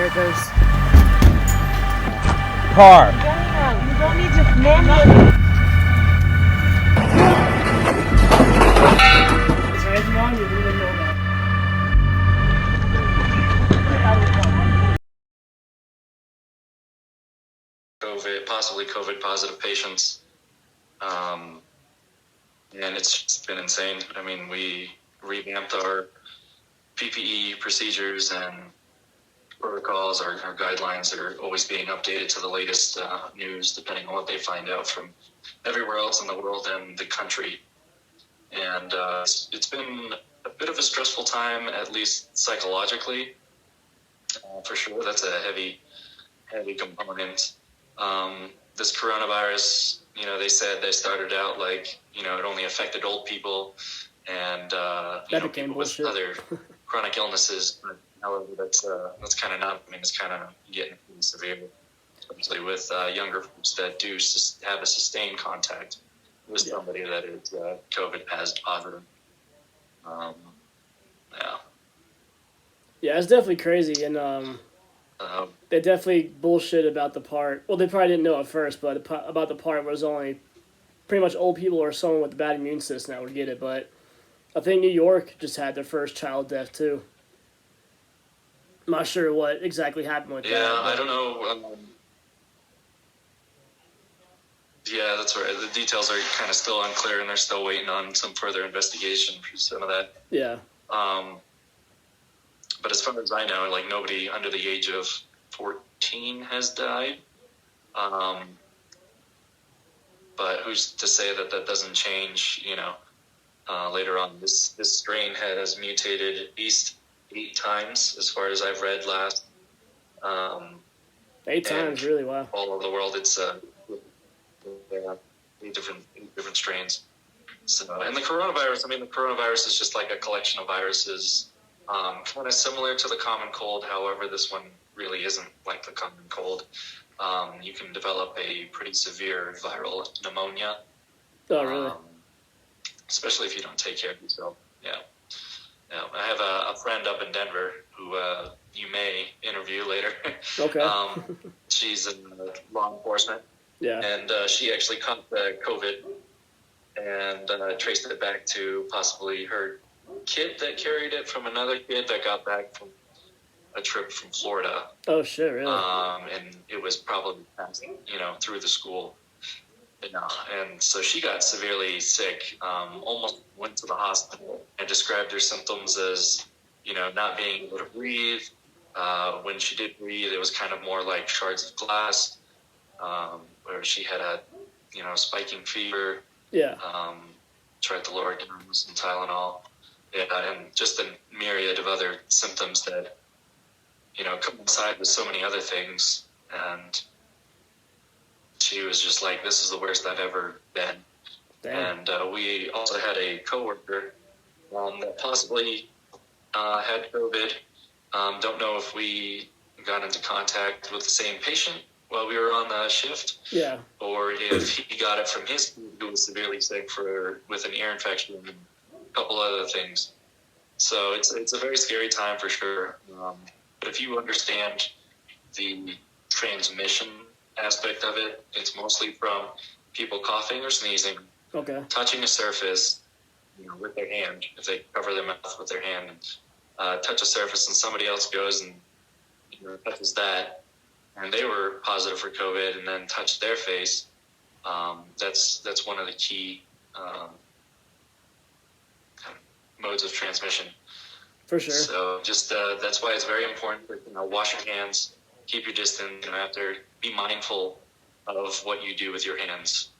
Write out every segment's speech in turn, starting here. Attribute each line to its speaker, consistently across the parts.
Speaker 1: breakers.
Speaker 2: Car.
Speaker 1: You don't need to manually. Is there anything wrong? You didn't even know that.
Speaker 3: Possibly COVID positive patients. And it's just been insane. I mean, we revamped our PPE procedures and protocols. Our guidelines are always being updated to the latest news, depending on what they find out from everywhere else in the world and the country. And it's been a bit of a stressful time, at least psychologically. For sure, that's a heavy component. This coronavirus, they said they started out like, it only affected old people and people with other chronic illnesses. But however, that's kind of not. I mean, it's kind of getting pretty severe, especially with younger folks that do have a sustained contact with somebody that is COVID positive.
Speaker 1: Yeah, it's definitely crazy, and they definitely bullshit about the part. Well, they probably didn't know at first, but about the part where it was only pretty much old people or someone with a bad immune system that would get it. But I think New York just had their first child death too. I'm not sure what exactly happened with that.
Speaker 3: Yeah, I don't know. Yeah, that's right. The details are kind of still unclear, and they're still waiting on some further investigation for some of that.
Speaker 1: Yeah.
Speaker 3: But as far as I know, like nobody under the age of 14 has died. But who's to say that that doesn't change? Later on, this strain has mutated at least 8 times, as far as I've read last.
Speaker 1: 8 times, really? Wow.
Speaker 3: All over the world, it's 8 different strains. So, and the coronavirus is just like a collection of viruses, kind of similar to the common cold. However, this one really isn't like the common cold. You can develop a pretty severe viral pneumonia.
Speaker 1: Oh, really?
Speaker 3: Especially if you don't take care of yourself. Yeah. I have a friend up in Denver who you may interview later.
Speaker 1: Okay.
Speaker 3: She's in law enforcement.
Speaker 1: Yeah.
Speaker 3: And she actually caught the COVID and traced it back to possibly her kid that carried it from another kid that got back from a trip from Florida.
Speaker 1: Oh, shit, really?
Speaker 3: And it was probably passing, through the school. And so she got severely sick, almost went to the hospital, and described her symptoms as, not being able to breathe. When she did breathe, it was kind of more like shards of glass, where she had a, spiking fever.
Speaker 1: Yeah.
Speaker 3: Tried to lower down with some Tylenol. Yeah, and just a myriad of other symptoms that, coincide with so many other things. And she was just like, this is the worst I've ever been. Damn. And we also had a coworker that possibly had COVID. Don't know if we got into contact with the same patient while we were on the shift.
Speaker 1: Yeah. Or
Speaker 3: if he got it from his kid who was severely sick with an ear infection and a couple other things. So it's a very scary time for sure. But if you understand the transmission aspect of it, it's mostly from people coughing or sneezing, touching a surface, with their hand. If they cover their mouth with their hand, touch a surface, and somebody else goes and touches that, and they were positive for COVID, and then touched their face. That's one of the key modes of transmission.
Speaker 1: For sure.
Speaker 3: So just that's why it's very important to wash your hands, keep your distance. Be mindful of what you do with your hands.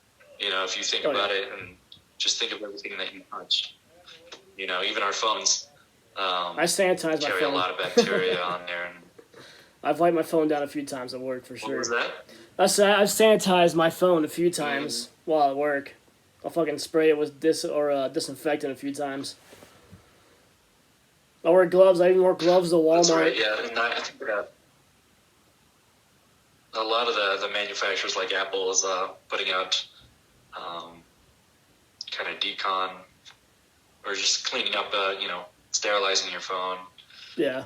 Speaker 3: If you think about it, and just think of everything that you touch. Even our phones.
Speaker 1: I sanitize my phone.
Speaker 3: Carry a lot of bacteria on there. And
Speaker 1: I've wiped my phone down a few times at work for sure.
Speaker 3: What was that?
Speaker 1: I've sanitized my phone a few times while at work. I'll fucking spray it with disinfectant a few times. I wear gloves. I even wore gloves to Walmart.
Speaker 3: That's right, yeah. And I think a lot of the manufacturers like Apple is putting out kind of decon or just cleaning up, sterilizing your phone.
Speaker 1: Yeah.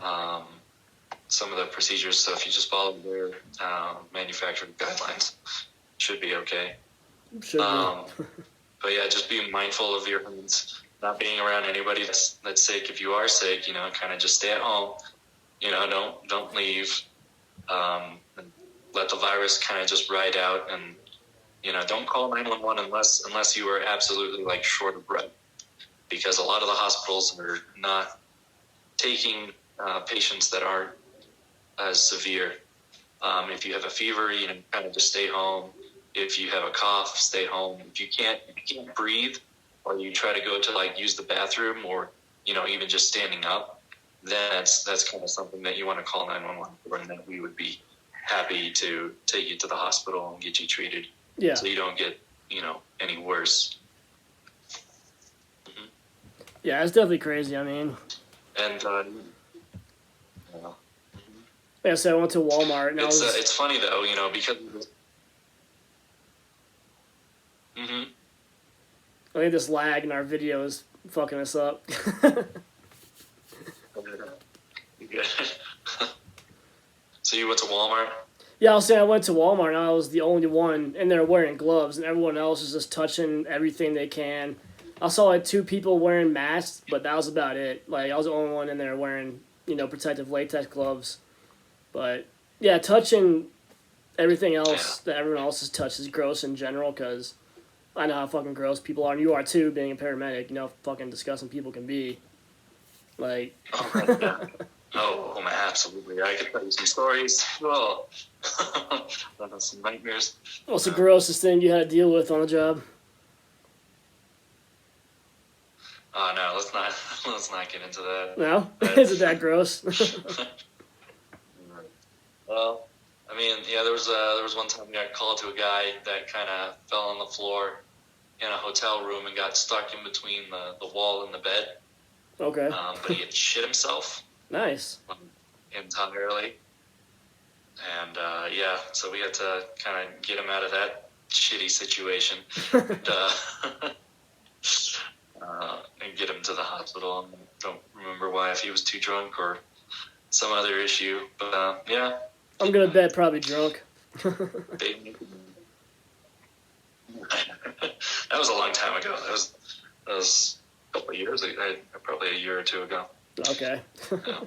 Speaker 3: some of the procedures. So if you just follow their manufacturer guidelines, should be okay.
Speaker 1: Should be.
Speaker 3: But yeah, just being mindful of your hands, not being around anybody that's sick. If you are sick, kind of just stay at home. Don't leave. And let the virus kind of just ride out, and don't call 911 unless you are absolutely like short of breath, because a lot of the hospitals are not taking patients that aren't as severe. If you have a fever, kind of just stay home. If you have a cough, stay home. If you can't breathe, or you try to go to like use the bathroom, or even just standing up, then that's kind of something that you want to call 911 for, and then we would be happy to take you to the hospital and get you treated.
Speaker 1: Yeah.
Speaker 3: So you don't get any worse. Mm-hmm.
Speaker 1: Yeah, it's definitely crazy. I mean,
Speaker 3: and
Speaker 1: yeah, so I went to Walmart and
Speaker 3: it's funny though, because. Mm-hmm.
Speaker 1: I think this lag in our video is fucking us up.
Speaker 3: So you went to Walmart?
Speaker 1: Yeah, I'll say I went to Walmart and I was the only one in there wearing gloves, and everyone else is just touching everything they can. I saw like 2 people wearing masks, but that was about it. Like I was the only one in there wearing, protective latex gloves. But yeah, touching everything else that everyone else has touched is gross in general, because I know how fucking gross people are, and you are too, being a paramedic. You know how fucking disgusting people can be. Like.
Speaker 3: Oh, yeah. Oh, man, absolutely. I could tell you some stories. Oh, some nightmares.
Speaker 1: What's the grossest thing you had to deal with on the job?
Speaker 3: Oh no, let's not get into that.
Speaker 1: No, is it that gross?
Speaker 3: Well, I mean, yeah, there was one time we got called to a guy that kind of fell on the floor in a hotel room and got stuck in between the wall and the bed.
Speaker 1: Okay.
Speaker 3: But he had shit himself.
Speaker 1: Nice.
Speaker 3: Entirely. And yeah, so we had to kind of get him out of that shitty situation and get him to the hospital. I don't remember why, if he was too drunk or some other issue, but yeah.
Speaker 1: I'm gonna bet probably drunk.
Speaker 3: That was a long time ago. That was a couple of years ago, probably a year or 2 ago.
Speaker 1: Okay.
Speaker 3: Yeah.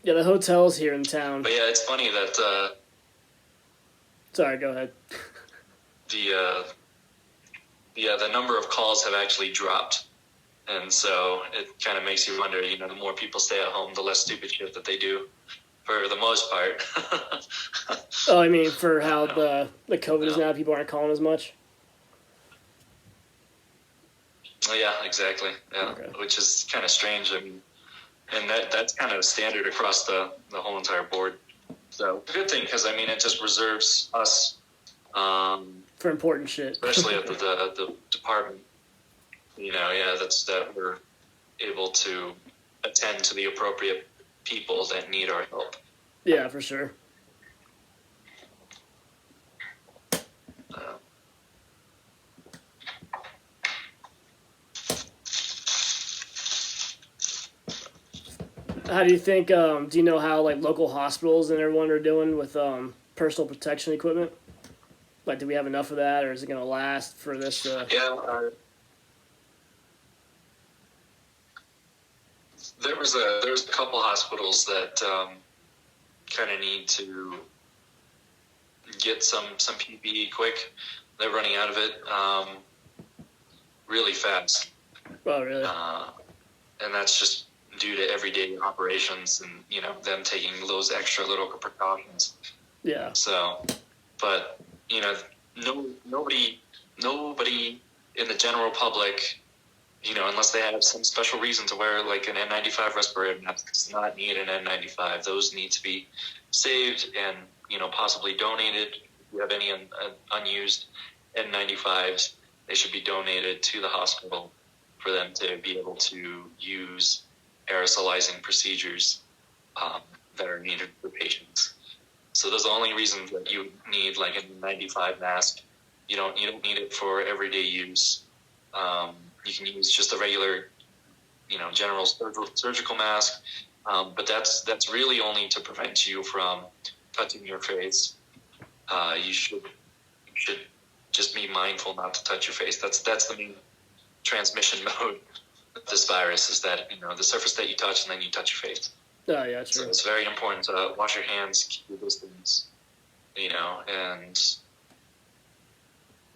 Speaker 1: Yeah, the hotels here in town.
Speaker 3: But yeah, it's funny that
Speaker 1: Sorry, go ahead.
Speaker 3: The number of calls have actually dropped. And so it kind of makes you wonder, the more people stay at home, the less stupid shit that they do, for the most part.
Speaker 1: Oh, I mean, for how the COVID is now, people aren't calling as much?
Speaker 3: Oh, yeah, exactly. Yeah,
Speaker 1: Okay.
Speaker 3: Which is kind of strange. I mean, and that's kind of standard across the whole entire board. So, good thing, because, I mean, it just reserves us...
Speaker 1: for important shit.
Speaker 3: Especially at the department. That we're able to attend to the appropriate people that need our help.
Speaker 1: Yeah, for sure. How do you think, do you know how like local hospitals and everyone are doing with personal protection equipment? Like, do we have enough of that, or is it going to last for this?
Speaker 3: Yeah, there was a couple hospitals that kind of need to get some PPE quick. They're running out of it really fast.
Speaker 1: Oh, really?
Speaker 3: And that's just due to everyday operations and them taking those extra little precautions.
Speaker 1: Yeah.
Speaker 3: So, but nobody in the general public, unless they have some special reason to wear like an N95 respirator mask, does not need an N95. Those need to be saved and possibly donated. If you have any unused N95s, they should be donated to the hospital for them to be able to use aerosolizing procedures that are needed for patients. So those are the only reasons that you need like a N95 mask. You don't need it for everyday use. You can use just a regular general surgical mask. But that's really only to prevent you from touching your face. You should just be mindful not to touch your face. That's the main transmission mode of this virus, is that the surface that you touch and then you touch your face.
Speaker 1: Oh yeah, true.
Speaker 3: So it's very important to wash your hands, keep your distance, and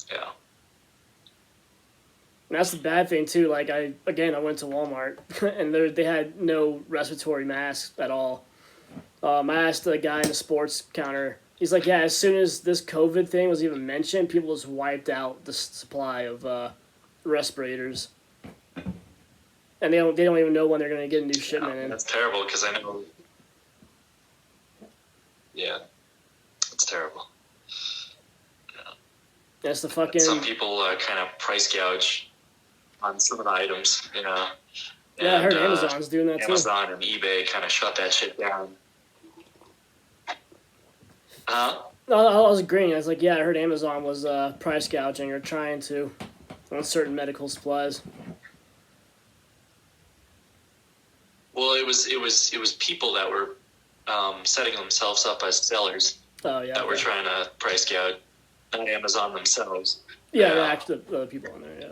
Speaker 3: yeah.
Speaker 1: And that's the bad thing too. Like I went to Walmart and they had no respiratory masks at all. I asked the guy in the sports counter. He's like, yeah, as soon as this COVID thing was even mentioned, people just wiped out the supply of respirators, and they don't even know when they're gonna get a new shipment in.
Speaker 3: That's terrible because I know. Yeah, it's terrible. Yeah.
Speaker 1: That's the fucking.
Speaker 3: Some people kind of price gouge on some of the items,
Speaker 1: Yeah, I heard Amazon's doing that too.
Speaker 3: Amazon and eBay kind of shut that shit down.
Speaker 1: No, I was agreeing. I was like, yeah, I heard Amazon was price gouging or trying to on certain medical supplies.
Speaker 3: Well, it was people that were setting themselves up as sellers.
Speaker 1: Oh yeah.
Speaker 3: That were trying to price gouge, not Amazon themselves.
Speaker 1: Yeah, actually, the other people on there. Yeah.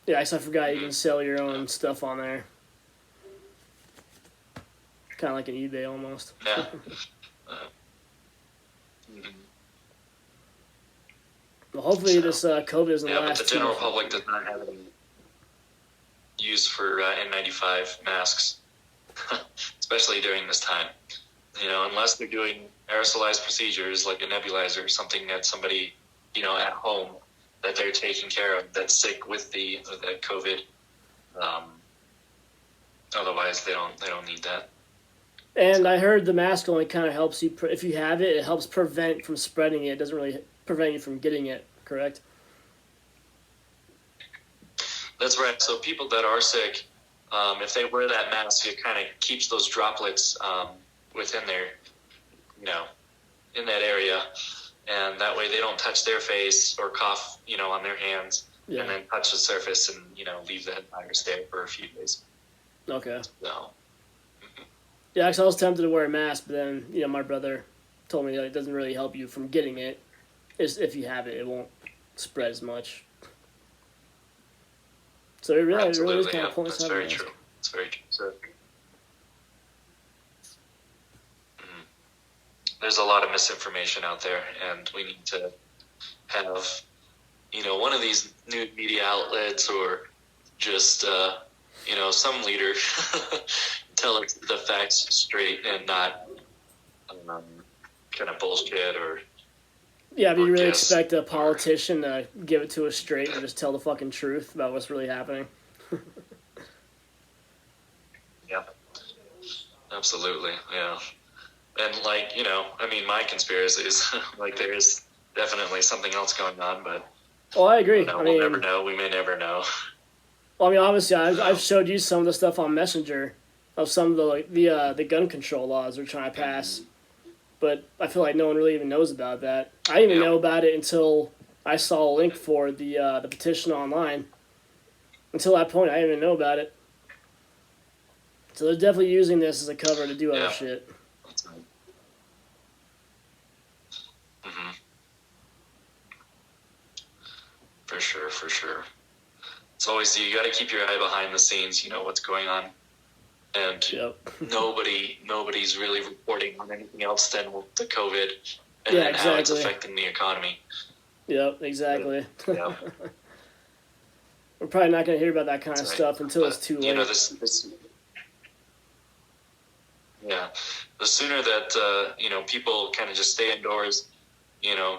Speaker 1: Yeah, I forgot you can sell your own stuff on there. Kind of like an eBay almost.
Speaker 3: Yeah.
Speaker 1: Well, hopefully this COVID doesn't last.
Speaker 3: Yeah, but the general public does not have any use for N95 masks, especially during this time. Unless they're doing aerosolized procedures like a nebulizer or something that somebody, at home that they're taking care of that's sick with the COVID. Otherwise, they don't need that.
Speaker 1: And I heard the mask only kind of helps you, if you have it, it helps prevent from spreading it. It doesn't really prevent you from getting it, correct?
Speaker 3: That's right. So people that are sick, if they wear that mask, it kind of keeps those droplets within their, in that area. And that way they don't touch their face or cough, on their hands, and then touch the surface and, leave that virus there for a few days.
Speaker 1: Okay.
Speaker 3: So.
Speaker 1: Yeah, because I was tempted to wear a mask, but then, my brother told me that it doesn't really help you from getting it. If you have it, it won't spread as much. So it really is kind of pointless.
Speaker 3: That's very true. That's very true. So, there's a lot of misinformation out there, and we need to have, one of these new media outlets or just, some leader tell us the facts straight and not kind of bullshit or.
Speaker 1: Yeah, but you really expect a politician to give it to us straight and just tell the fucking truth about what's really happening?
Speaker 3: Yeah, absolutely, yeah. And my conspiracies, there's definitely something else going on, but.
Speaker 1: Oh, I agree.
Speaker 3: We'll never know. We may never know.
Speaker 1: Well, obviously, I've showed you some of the stuff on Messenger of some of the gun control laws they're trying to pass, but I feel like no one really even knows about that. I didn't even know about it until I saw a link for the petition online. Until that point, I didn't even know about it. So they're definitely using this as a cover to do other shit.
Speaker 3: That's right. Mm-hmm. For sure. It's always, you got to keep your eye behind the scenes, what's going on. And nobody's really reporting on anything else than the COVID and how it's affecting the economy.
Speaker 1: Yep, exactly.
Speaker 3: Yeah.
Speaker 1: We're probably not going to hear about that kind of stuff until it's too late.
Speaker 3: The sooner that, people kind of just stay indoors,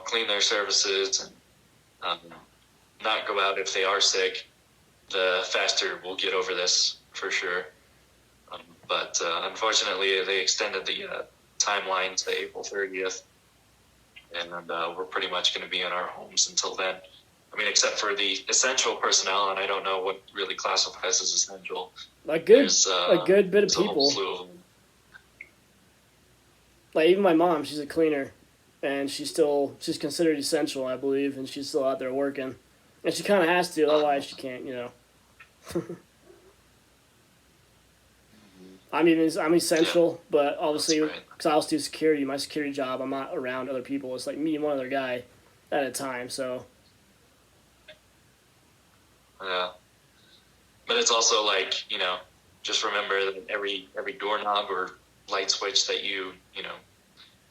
Speaker 3: clean their surfaces and not go out if they are sick, the faster we'll get over this for sure. But unfortunately, they extended the timeline to April 30th, and we're pretty much going to be in our homes until then. I mean, except for the essential personnel, and I don't know what really classifies as essential.
Speaker 1: A good bit of people. Like even my mom, she's a cleaner, and she's considered essential, I believe, and she's still out there working, and she kind of has to, otherwise she can't, I'm essential,
Speaker 3: Yeah,
Speaker 1: but
Speaker 3: that's
Speaker 1: obviously,
Speaker 3: right.
Speaker 1: because I also do security, my security job, I'm not around other people. It's like me and one other guy at a time. So
Speaker 3: Yeah, but it's also like just remember that every doorknob or light switch that you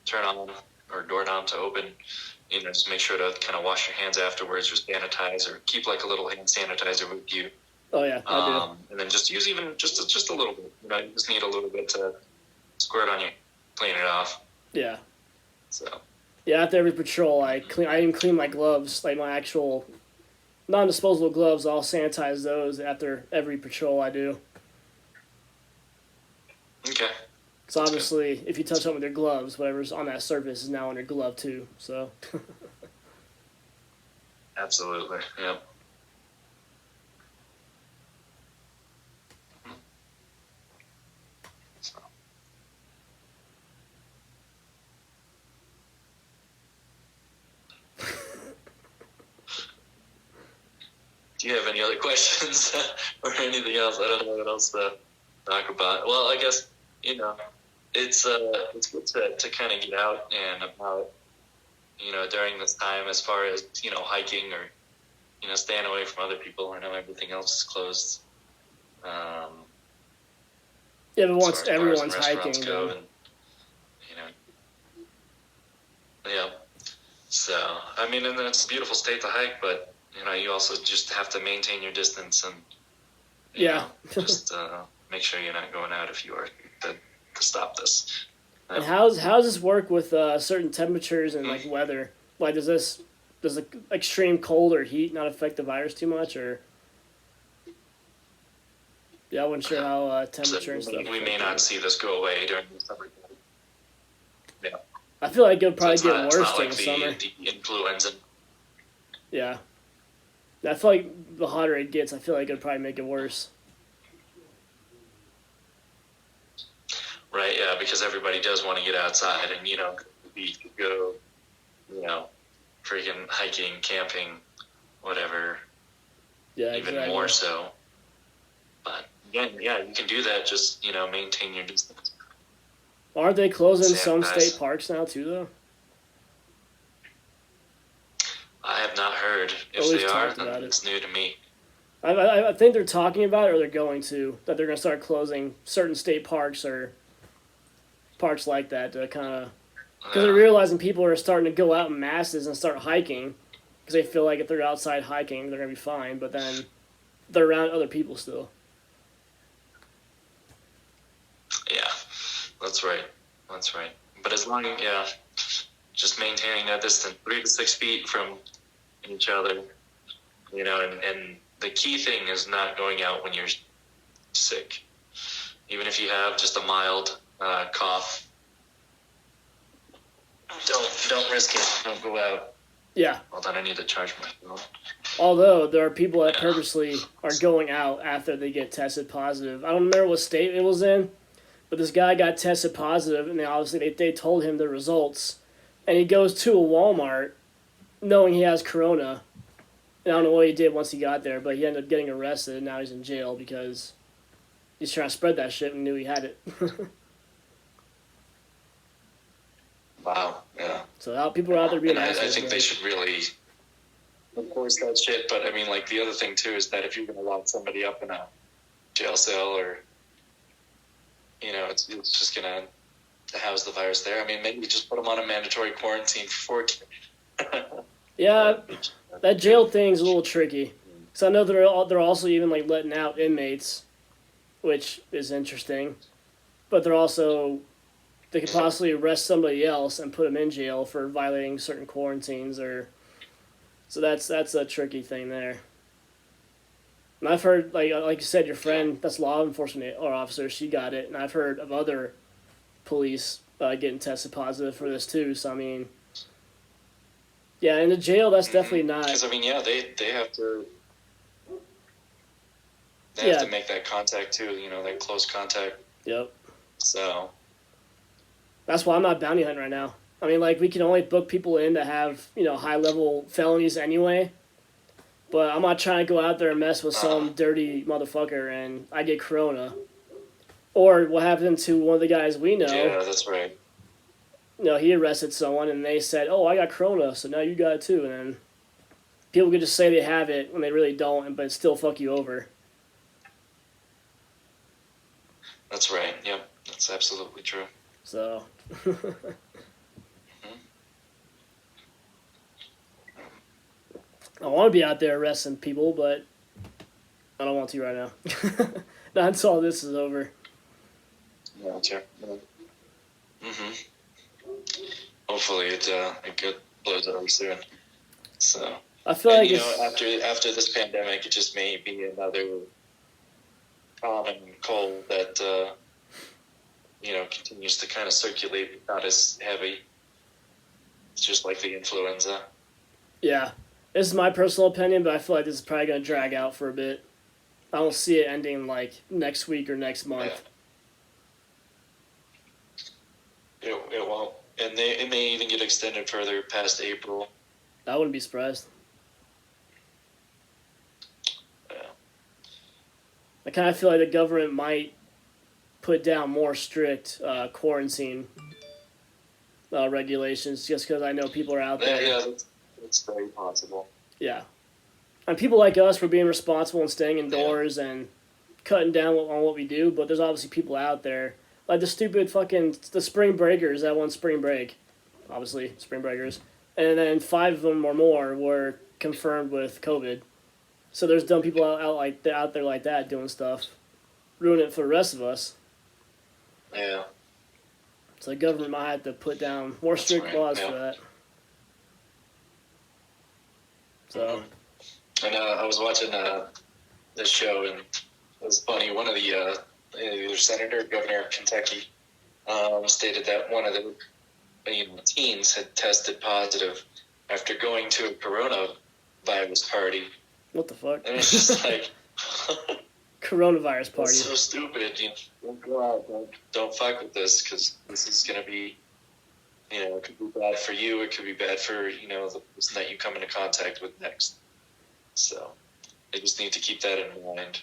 Speaker 3: turn on or doorknob to open, just make sure to kind of wash your hands afterwards or sanitize or keep like a little hand sanitizer with you.
Speaker 1: oh yeah, I do.
Speaker 3: And then just use even just a little bit. You just need a little bit to squirt on you, clean it off.
Speaker 1: Yeah.
Speaker 3: So
Speaker 1: Yeah, after every patrol, I even clean my gloves, like my actual non-disposable gloves. I'll sanitize those after every patrol I do.
Speaker 3: okay,
Speaker 1: So obviously, if you touch something with your gloves, whatever's on that surface is now on your glove too. So
Speaker 3: absolutely, yep. So, do you have any other questions or anything else? I don't know what else to talk about. Well, I guess it's good to kind of get out and about during this time as far as hiking or staying away from other people. I know everything else is closed.
Speaker 1: yeah, but
Speaker 3: As
Speaker 1: once
Speaker 3: far as bars and
Speaker 1: everyone's
Speaker 3: restaurants
Speaker 1: hiking,
Speaker 3: go,
Speaker 1: then
Speaker 3: and yeah. So I mean, and then it's a beautiful state to hike, but you also just have to maintain your distance and
Speaker 1: yeah.
Speaker 3: just make sure you're not going out if you are to stop this.
Speaker 1: And how's this work with certain temperatures and like weather? Like, does the extreme cold or heat not affect the virus too much, or yeah, I wasn't sure how temperature and
Speaker 3: So
Speaker 1: stuff.
Speaker 3: we may not see this go away during the summer. Yeah.
Speaker 1: I feel like it'll
Speaker 3: So
Speaker 1: probably
Speaker 3: it's
Speaker 1: get
Speaker 3: not,
Speaker 1: worse
Speaker 3: like
Speaker 1: during the summer.
Speaker 3: the influenza.
Speaker 1: Yeah, I feel like the hotter it gets, I feel like it'll probably make it worse.
Speaker 3: Right, yeah, because everybody does want to get outside and, go, freaking hiking, camping, whatever,
Speaker 1: Yeah,
Speaker 3: even
Speaker 1: exactly.
Speaker 3: more so. But, again, yeah, you can do that, just, maintain your distance.
Speaker 1: Aren't they closing some
Speaker 3: Sanitize.
Speaker 1: state parks now too, though?
Speaker 3: I have not heard. If
Speaker 1: Or we've
Speaker 3: they are,
Speaker 1: talked about
Speaker 3: then
Speaker 1: it.
Speaker 3: it's new to me.
Speaker 1: I think they're talking about it, or they're going to, that they're going to start closing certain state parks or parks like that to kind of, because they're realizing people are starting to go out in masses and start hiking because they feel like if they're outside hiking, they're going to be fine, but then they're around other people still.
Speaker 3: Yeah, that's right. That's right. But as long as, just maintaining that distance, 3 to 6 feet from each other, and the key thing is not going out when you're sick. Even if you have just a mild cough, don't risk it. Don't go out.
Speaker 1: Yeah.
Speaker 3: Hold on, I need to charge my phone.
Speaker 1: Although there are people that purposely are going out after they get tested positive. I don't remember what state it was in, but this guy got tested positive, and they told him the results, and he goes to a Walmart knowing he has corona. And I don't know what he did once he got there, but he ended up getting arrested, and now he's in jail because he's trying to spread that shit and knew he had it.
Speaker 3: Wow, yeah.
Speaker 1: So people are out there being
Speaker 3: and
Speaker 1: assholes.
Speaker 3: I think they should really enforce that shit. But I mean, like, the other thing too is that if you're going to lock somebody up in a jail cell, or it's just going to house the virus there. I mean, maybe just put them on a mandatory quarantine for 4
Speaker 1: Yeah, that jail thing's a little tricky. So I know they're also even like letting out inmates, which is interesting. But they could possibly arrest somebody else and put them in jail for violating certain quarantines, so that's a tricky thing there. And I've heard, like you said, your friend that's law enforcement or officer, she got it, and I've heard of other police getting tested positive for this too. So I mean, yeah, in the jail, that's definitely not.
Speaker 3: Because I mean, yeah, they have to. They have to make that contact too. That close contact.
Speaker 1: Yep.
Speaker 3: So.
Speaker 1: That's why I'm not bounty hunting right now. I mean, like, we can only book people in that have, high-level felonies anyway. But I'm not trying to go out there and mess with some dirty motherfucker and I get corona. Or what happened to one of the guys we know?
Speaker 3: Yeah, that's right.
Speaker 1: He arrested someone and they said, "Oh, I got corona, so now you got it too." And then people could just say they have it when they really don't, but still fuck you over.
Speaker 3: That's right. Yep, that's absolutely true.
Speaker 1: So. I want to be out there arresting people, but I don't want to right now. Not until all this is over.
Speaker 3: Yeah, sure. Hopefully it blows over soon. So
Speaker 1: I feel like
Speaker 3: after this pandemic, it just may be another common cold that continues to kind of circulate, not as heavy. It's just like the influenza.
Speaker 1: Yeah, this is my personal opinion, but I feel like this is probably going to drag out for a bit. I don't see it ending like next week or next month.
Speaker 3: Yeah. It won't. And it may even get extended further past April.
Speaker 1: I wouldn't be surprised.
Speaker 3: Yeah.
Speaker 1: I kind of feel like the government might put down more strict quarantine regulations just because I know people are out there.
Speaker 3: Yeah, that's very possible.
Speaker 1: Yeah. And people like us, we're being responsible and staying indoors and cutting down on what we do, but there's obviously people out there. Like the stupid the spring breakers that won spring break. Obviously, spring breakers. And then 5 of them or more were confirmed with COVID. So there's dumb people out there like that doing stuff. Ruining it for the rest of us.
Speaker 3: Yeah.
Speaker 1: So the government might have to put down more strict laws for that. So.
Speaker 3: And I was watching this show, and it was funny. One of the either senator or governor of Kentucky stated that one of the teens had tested positive after going to a coronavirus party.
Speaker 1: What the fuck?
Speaker 3: And it's just like
Speaker 1: coronavirus party.
Speaker 3: It's so stupid. Don't go out. Don't fuck with this because this is gonna be, it could be bad for you. It could be bad for the person that you come into contact with next. So they just need to keep that in mind.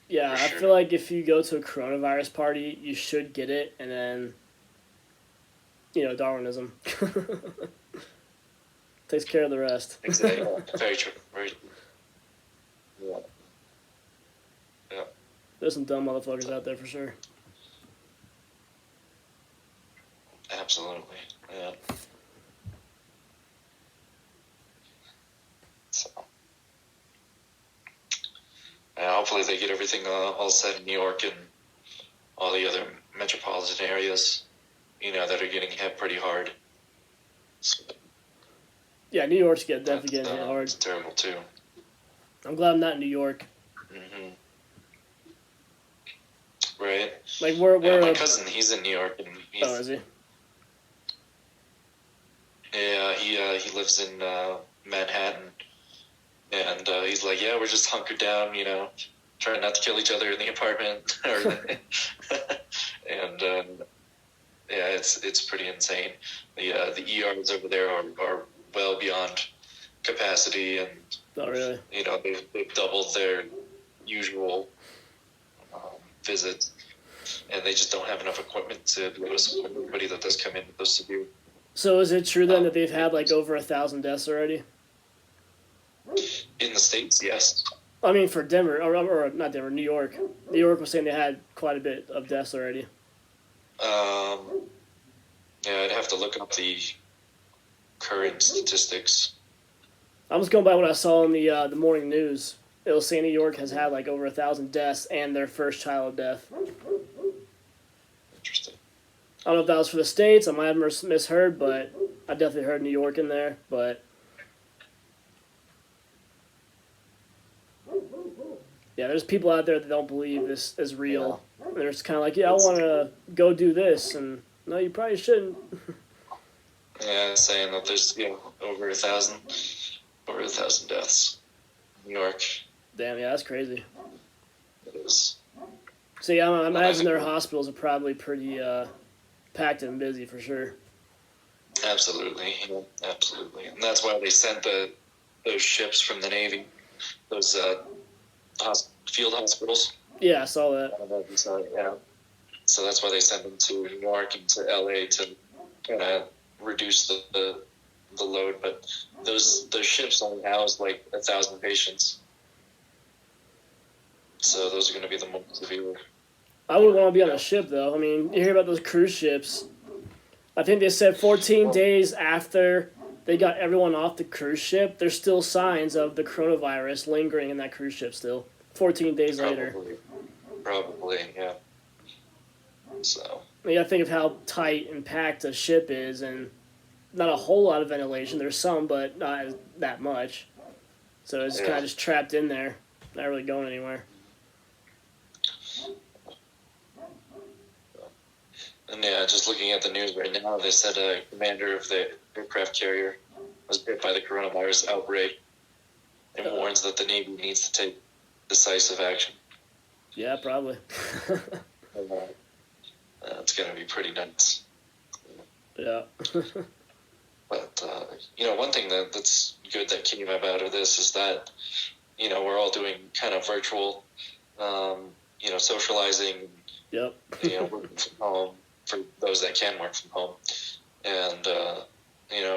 Speaker 1: Yeah, I feel like if you go to a coronavirus party, you should get it, and then, Darwinism takes care of the rest.
Speaker 3: Exactly. Very true. Very true. Yeah. Yeah.
Speaker 1: There's some dumb motherfuckers out there for sure.
Speaker 3: Absolutely. Yeah. So. Hopefully they get everything all set in New York and all the other metropolitan areas, that are getting hit pretty hard. So,
Speaker 1: yeah, New York's definitely getting hit hard.
Speaker 3: It's terrible too.
Speaker 1: I'm glad I'm not in New York.
Speaker 3: Mm-hmm. Right.
Speaker 1: Like
Speaker 3: my cousin, he's in New York, and
Speaker 1: is he?
Speaker 3: Yeah, he lives in Manhattan. And he's like, yeah, we're just hunkered down, trying not to kill each other in the apartment. And yeah, it's pretty insane. The ERs over there are well beyond capacity, and
Speaker 1: not really.
Speaker 3: They've doubled their usual visits, and they just don't have enough equipment to be able to support everybody that does come in with those severe.
Speaker 1: So is it true then that they've had like over 1,000 deaths already?
Speaker 3: In the States, yes.
Speaker 1: I mean, for Denver, or not Denver, New York. New York was saying they had quite a bit of deaths already.
Speaker 3: Yeah, I'd have to look up the current statistics.
Speaker 1: I was going by what I saw in the morning news. It was saying New York has had like over 1,000 deaths and their first child death.
Speaker 3: Interesting.
Speaker 1: I don't know if that was for the States. I might have misheard, but I definitely heard New York in there. But yeah, there's people out there that don't believe this is real. Yeah. They're just kind of like, yeah, I want to go do this, and no, you probably shouldn't.
Speaker 3: Yeah, saying that there's over 1,000 deaths in New York.
Speaker 1: Damn, yeah, that's crazy.
Speaker 3: It is.
Speaker 1: So yeah, I imagine their hospitals are probably pretty packed and busy for sure.
Speaker 3: Absolutely, absolutely, and that's why they sent those ships from the Navy, those field hospitals.
Speaker 1: Yeah, I saw
Speaker 3: I
Speaker 1: that.
Speaker 3: don't know if you saw it, yeah. So that's why they sent them to New York and to LA to kind of reduce the load. But those ships only house like 1,000 patients, so those are going to be the most severe.
Speaker 1: I would want to be on a ship though. I mean, you hear about those cruise ships. I think they said 14 days after they got everyone off the cruise ship, there's still signs of the coronavirus lingering in that cruise ship still. 14 days later.
Speaker 3: Probably, yeah. So.
Speaker 1: You gotta think of how tight and packed a ship is, and not a whole lot of ventilation. There's some, but not that much. So it's kind of just trapped in there, not really going anywhere.
Speaker 3: And yeah, just looking at the news right now, they said a commander of the aircraft carrier was hit by the coronavirus outbreak and warns that the Navy needs to take decisive action.
Speaker 1: Yeah, probably.
Speaker 3: It's going to be pretty nuts.
Speaker 1: Yeah.
Speaker 3: But, one thing that's good that came out of this is that, we're all doing kind of virtual, socializing,
Speaker 1: Yep.
Speaker 3: working from home for those that can work from home. And,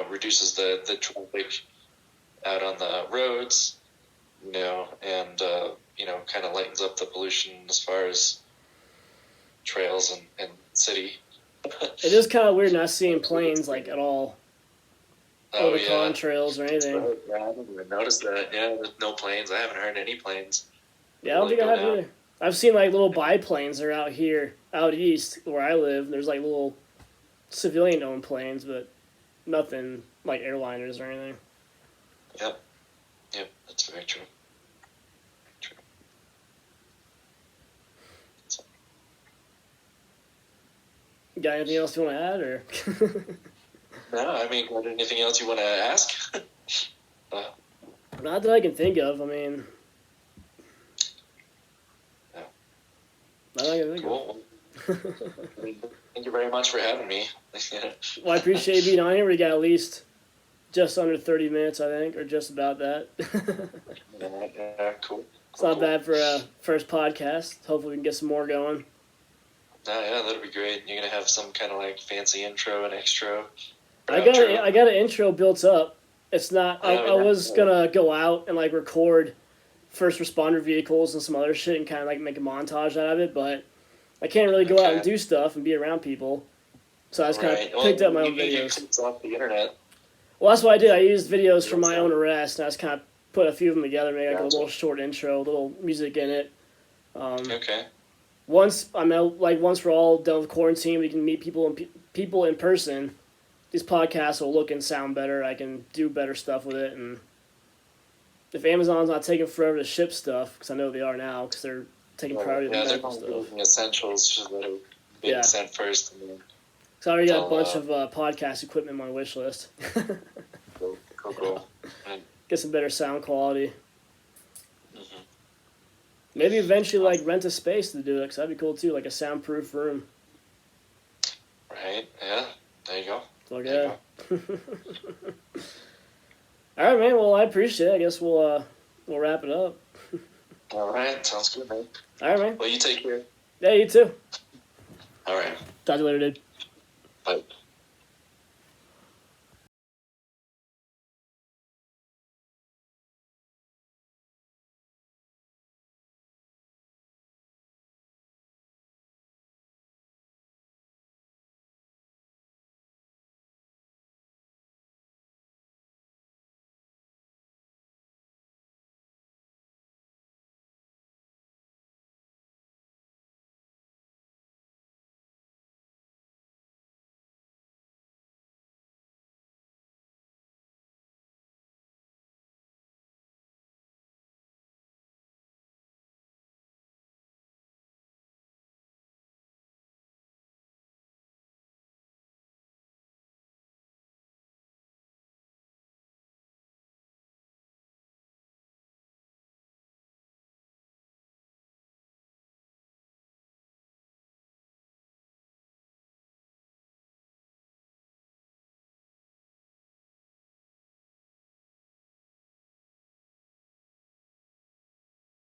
Speaker 3: reduces the traffic out on the roads, and, kind of lightens up the pollution as far as trails and city.
Speaker 1: It is kind of weird not seeing planes, like, at all.
Speaker 3: Oh,
Speaker 1: or the contrails or anything.
Speaker 3: Yeah, I haven't even noticed that. Yeah, there's no planes. I haven't heard any planes.
Speaker 1: Yeah, I don't think I have either. I've seen like little biplanes that are out here, out east where I live. There's like little civilian-owned planes, but nothing like airliners or anything.
Speaker 3: Yep, that's very true.
Speaker 1: Got anything else you want to add, or?
Speaker 3: No, I mean, got anything else you want to ask?
Speaker 1: Not that I can think of. I mean,
Speaker 3: yeah.
Speaker 1: Not that I can think
Speaker 3: cool. Thank you very much for having me.
Speaker 1: Well, I appreciate you being on here. We got at least just under 30 minutes, I think, or just about that.
Speaker 3: Yeah, cool.
Speaker 1: It's not bad for a first podcast. Hopefully we can get some more going.
Speaker 3: Yeah, that'd be great. You're gonna have some kind of like fancy intro and extra.
Speaker 1: I got an intro built up. It's not. I was gonna go out and like record first responder vehicles and some other shit and kind of like make a montage out of it, but I can't really go out and do stuff and be around people. So I just kind of picked up my own videos.
Speaker 3: It's off the internet.
Speaker 1: Well, that's what I did. I used videos from my own arrest, and I just kind of put a few of them together, make like a little short intro, a little music in it.
Speaker 3: Okay.
Speaker 1: Once we're all done with quarantine, we can meet people in person. These podcasts will look and sound better. I can do better stuff with it, and if Amazon's not taking forever to ship stuff, because I know they are now, because they're taking priority to medical stuff.
Speaker 3: Yeah, they're essentials that are being sent first.
Speaker 1: So I already got a bunch of podcast equipment on my wish list.
Speaker 3: Cool.
Speaker 1: Get some better sound quality. Mm-hmm. Maybe eventually like rent a space to do it, because that'd be cool too, like a soundproof room.
Speaker 3: Right, yeah, there you go.
Speaker 1: So, yeah. All right, man. Well, I appreciate it. I guess we'll wrap it up.
Speaker 3: All right, sounds good, man.
Speaker 1: All right, man.
Speaker 3: Well, you take care.
Speaker 1: Yeah, you too.
Speaker 3: All right.
Speaker 1: Talk to you later, dude.
Speaker 3: Bye.